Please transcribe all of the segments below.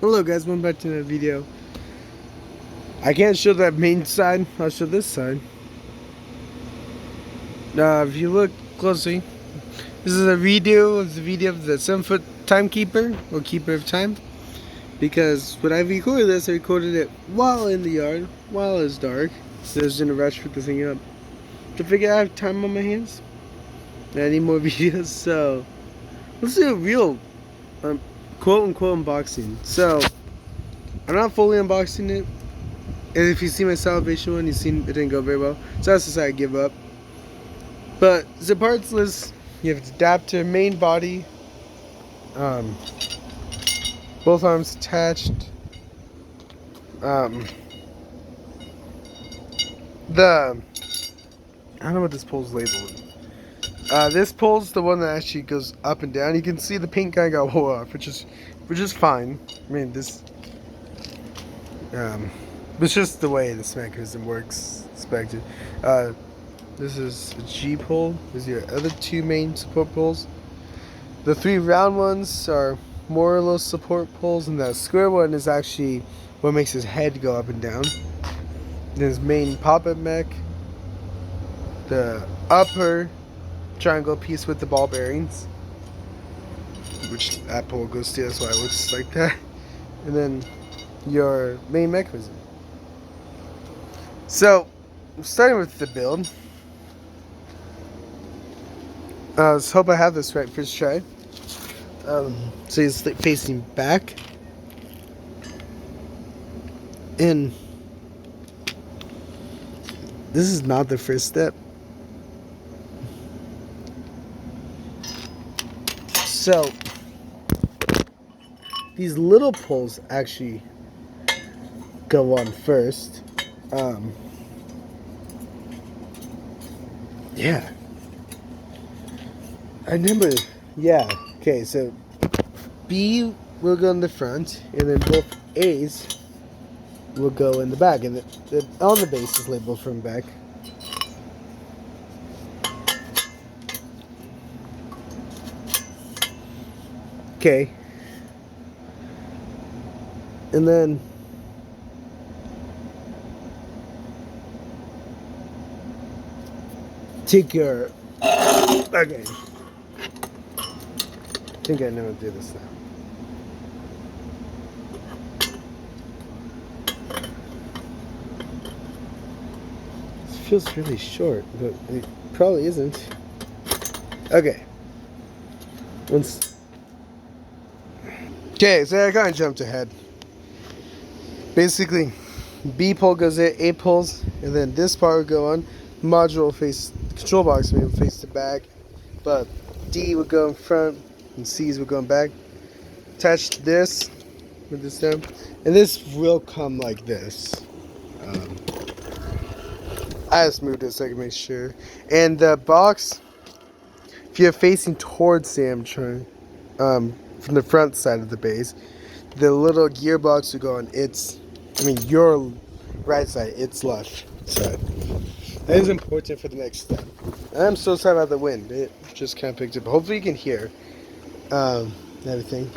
Hello guys, welcome back to another video. I can't show that main side, I'll show this side. If you look closely, this is a video of the 7-foot timekeeper, or keeper of time. Because when I recorded this, I recorded it while in the yard, while it's dark. So I was in a rush to put the thing up. To figure out I have time on my hands. I need more videos, so let's do a real quote-unquote unboxing. So, I'm not fully unboxing it. And if you see my salvation one, you've seen it didn't go very well. So that's just I give up. But the parts list, you have the adapter, main body, both arms attached, I don't know what this pole's labeled. This pole's the one that actually goes up and down. You can see the pink guy got wore off, which is fine. I mean, this it's just the way this mechanism works. Expected. This is a G pole. These are your other two main support poles. The three round ones are more or less support poles, and that square one is actually what makes his head go up and down. Then his main pop-up mech. The upper triangle piece with the ball bearings, which that pole goes to, that's why it looks like that. And then your main mechanism. So, starting with the build. Let's hope I have this right first try. So he's facing back. And this is not the first step. So, these little poles actually go on first. Yeah. I remember, yeah. Okay, so B will go in the front, and then both A's will go in the back, and the on the base is labeled from back. Okay. And then take your, okay. I think I know how to do this now. This feels really short, but it probably isn't. Okay. Okay, so I kind of jumped ahead. Basically, B pole goes there, A poles, and then this part would go on. Module will face, the control box will face the back, but D would go in front, and C's would go in back. Attach to this, with this down, and this will come like this. I just moved it so I can make sure. And the box, if you're facing towards the Amtron, from the front side of the base, the little gearbox will go on your right side, its left side. That is important for the next step. I'm so sorry about the wind. It just kind of picked up. Hopefully you can hear everything.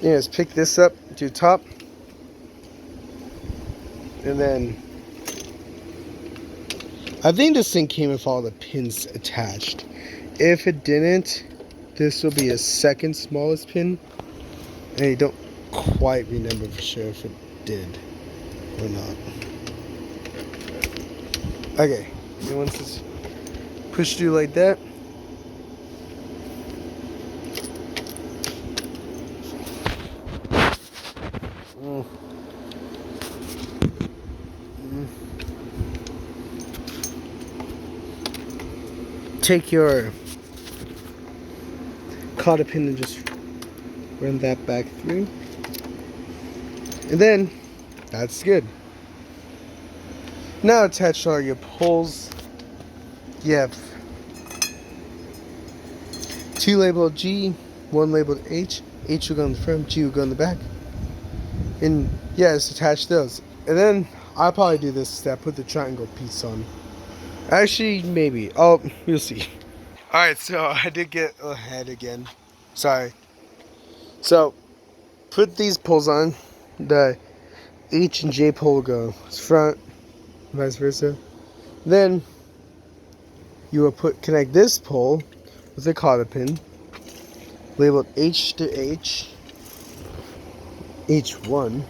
Anyways, pick this up to the top. And then I think this thing came with all the pins attached. If it didn't, this will be a second smallest pin. And I don't quite remember for sure if it did or not. Okay, and once it's pushed through like that, take your cotter pin and just run that back through, and then that's good. Now attach all your poles. You have two labeled G, one labeled H. H will go in the front, G will go in the back. And yeah, just attach those. And then I'll probably do this step, put the triangle piece on. Actually, maybe. Oh, you'll see. Alright, so I did get ahead again. Sorry. So, put these poles on. The H and J pole go front, vice versa. Then you will connect this pole with a cotter pin labeled H to H, H1.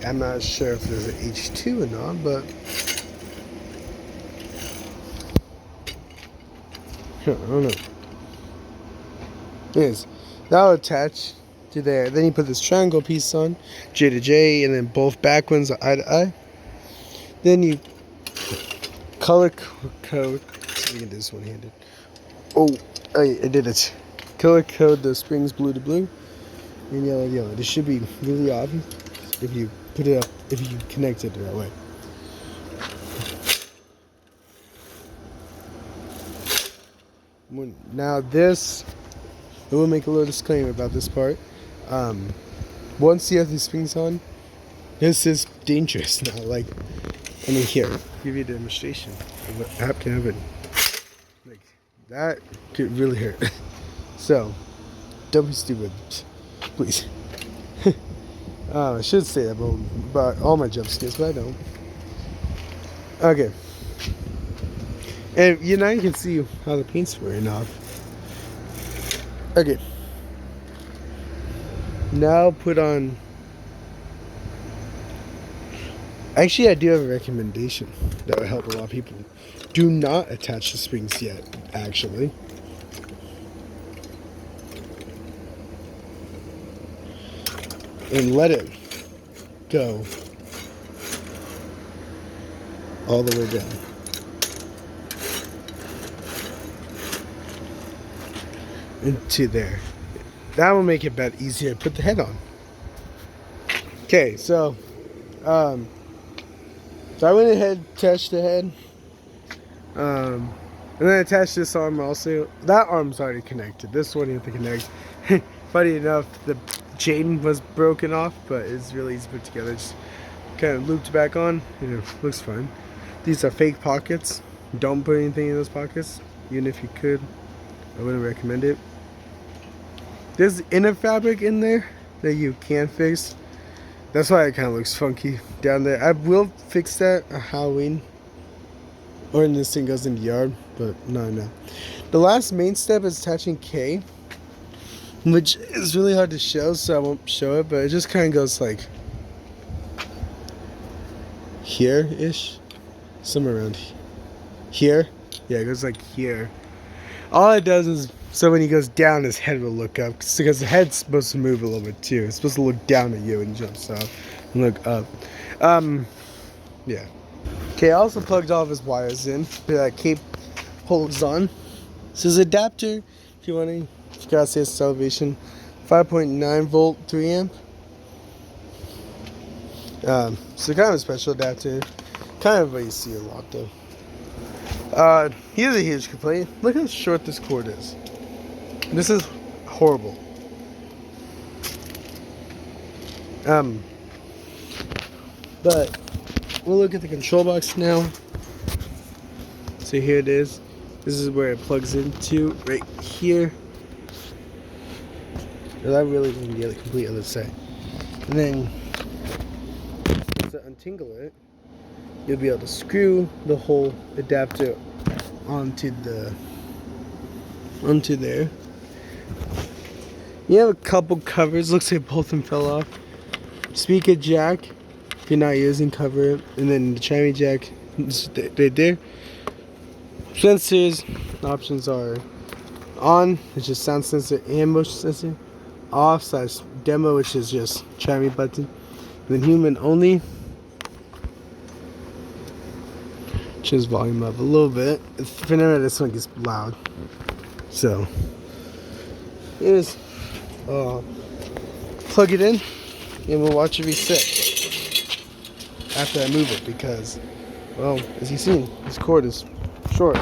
I'm not sure if there's an H2 or not, but I don't know. Anyways, that will attach to there. Then you put this triangle piece on, J to J, and then both back ones are eye to eye. Then you color code. Let me get this one handed. Oh, I did it. Color code the springs blue to blue and yellow to yellow. This should be really obvious if you put it up, if you connect it that way. Now this, I will make a little disclaimer about this part. Once you have these springs on, this is dangerous now. Like, I mean, here, give you a demonstration of what can happen. Like, that could really hurt. So, don't be stupid, please. I should say that about all my jump scares, but I don't. Okay. And now you can see how the paint's wearing off. Okay. Now put on. Actually, I do have a recommendation that would help a lot of people. Do not attach the springs yet, actually. And let it go all the way down. Into there. That will make it better, easier to put the head on. Okay, so I went ahead, attached the head, and then attached this arm also. That arm's already connected. This one you have to connect. Funny enough, the chain was broken off, but it's really easy to put together. Just kind of looped back on. Looks fine. These are fake pockets. Don't put anything in those pockets, even if you could. I wouldn't recommend it. There's inner fabric in there that you can fix. That's why it kind of looks funky down there. I will fix that at Halloween, or when this thing goes in the yard, but no. The last main step is attaching K, which is really hard to show, so I won't show it, but it just kind of goes like here-ish, somewhere around here. Yeah, it goes like here. All it does is, so when he goes down, his head will look up, because the head's supposed to move a little bit too. It's supposed to look down at you and jumps up and look up. Yeah. Okay, I also plugged all of his wires in. That cape holds on. This is an adapter. If you want to, if you gotta say it's elevation, 5.9 volt, 3 amp. So kind of a special adapter. Kind of what you see a lot though. Here's a huge complaint. Look how short this cord is. This is horrible. But we'll look at the control box now. So here it is. This is where it plugs into, right here. And that really can get the complete other side. And then to untangle it, you'll be able to screw the whole adapter onto there. You have a couple covers. Looks like both of them fell off. Speaker jack, if you're not using, cover it. And then the chimney jack, right there. Sensors options are on, which is sound sensor and motion sensor. Off / demo, which is just chimney button. And then human only. Choose volume up a little bit. For now, this one gets loud. So, here's plug it in, and we'll watch it reset after I move it because, well, as you've seen, this cord is short.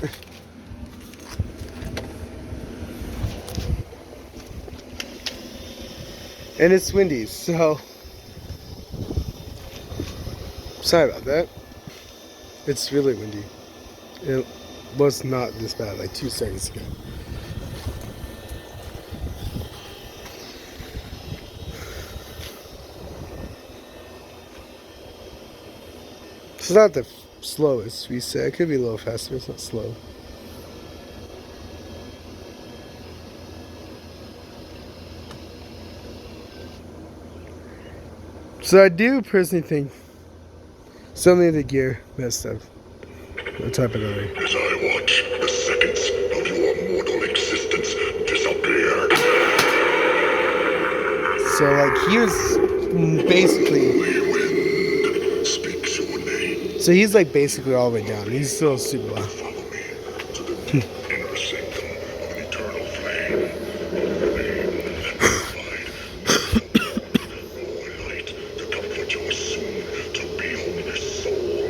And it's windy, so sorry about that. It's really windy. It was not this bad like 2 seconds ago. It's not the slowest reset. It could be a little faster. It's not slow. So I do personally think something of the gear messed up. I'll type it over. As I watch the seconds of your mortal existence disappear. So like he was basically. The wind speaks your name. So he's like basically all the way down. He's still super low. Follow me to the inner sanctum of an eternal flame. More light to comfort your soon to be homeless soul.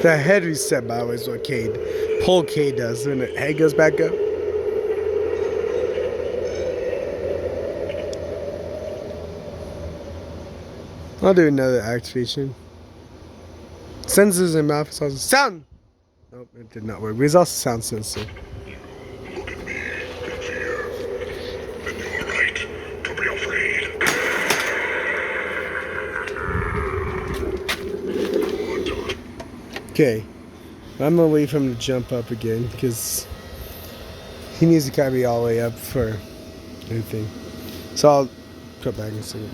The head reset, by the way, is what Pull K does when the head goes back up. I'll do another activation. Sensors in mouth is also sound. Nope, it did not work. It's also sound sensor. Look at me in fear. Then you are right to be afraid. Okay, I'm gonna wait for him to jump up again because he needs to carry all the way up for anything. So I'll cut back in a second.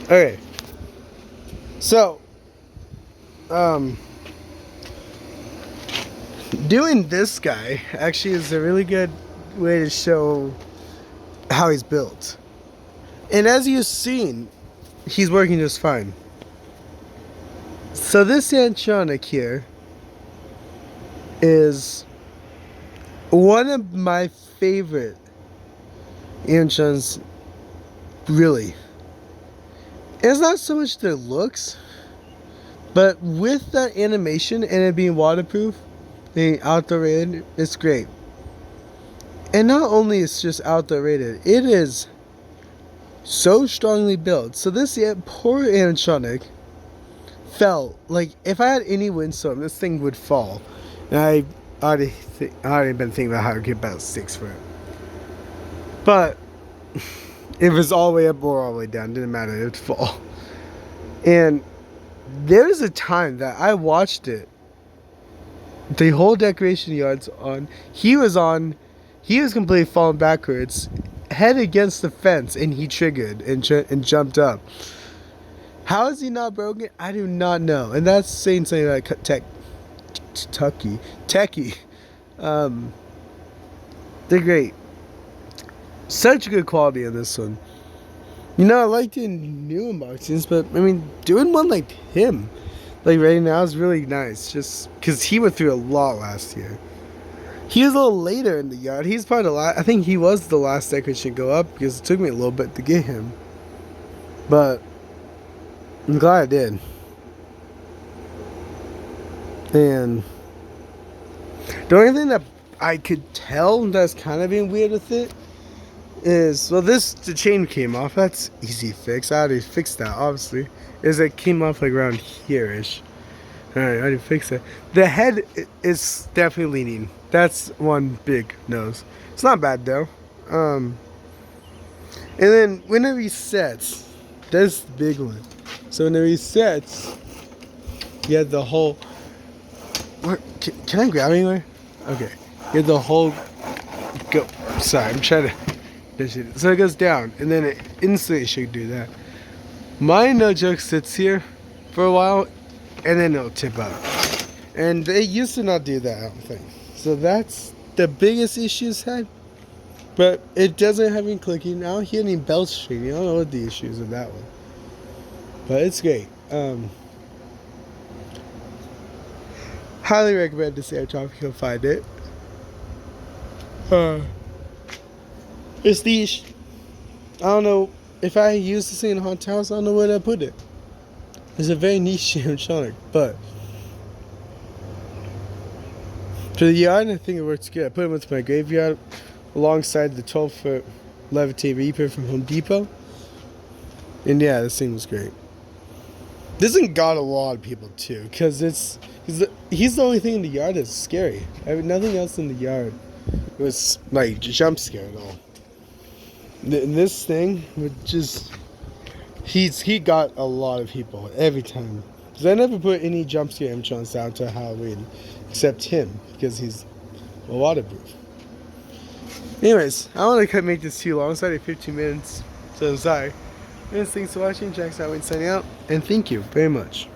Okay. So, doing this guy actually is a really good way to show how he's built. And as you've seen, he's working just fine. So this animatronic here is one of my favorite animatronics, really. It's not so much their looks, but with that animation and it being waterproof, being outdoor rated, it's great. And not only is it just outdoor rated, it is so strongly built. So this poor animatronic felt like if I had any windstorm, this thing would fall. And I already been thinking about how to get about 6 for it. But if it was all the way up or all the way down, didn't matter, it would fall. And there's a time that I watched it. The whole decoration yard's on. He was completely falling backwards, head against the fence, and he triggered and jumped up. How is he not broken? I do not know. And that's saying something like techie. They're great. Such good quality in this one. You know, I like doing new unboxings, but I mean, doing one like him, like right now, is really nice. Just because he went through a lot last year. He was a little later in the yard. He's probably the last. I think he was the last decoration to go up because it took me a little bit to get him. But I'm glad I did. And the only thing that I could tell that's kind of being weird with it is, well, the chain came off. That's easy fix. I already fixed that, obviously. Is it came off like around here-ish. Alright, I already fixed it. The head is definitely leaning. That's one big nose. It's not bad though. And then when it resets, that's the big one. So when it resets, you have the whole. Can I grab anywhere? Okay. You have the whole. Go. Sorry, I'm trying to. So it goes down, and then it instantly should do that. My no joke sits here for a while, and then it'll tip up. And they used to not do that, I don't think. So that's the biggest issue it's had. But it doesn't have any clicking. I don't hear any bell stringing. I don't know what the issue is with that one. But it's great. Highly recommend this airdrop if you can find it. It's niche. I don't know. If I used this thing in a haunted house, I don't know where to put it. It's a very niche animatronic, but for the yard, I think it works good. I put it with my graveyard alongside the 12-foot Levitate Reaper from Home Depot. And yeah, this thing was great. This one got a lot of people too, because he's the only thing in the yard that's scary. I mean, nothing else in the yard was like jump scare at all. This thing would just he got a lot of people every time. Because I never put any jump scare animatronics out to Halloween, except him, because he's waterproof. Anyways, I don't want to make this too long. It's already 15 minutes, so I'm sorry. Anyways, thanks for watching. Jack's Halloween signing out, and thank you very much.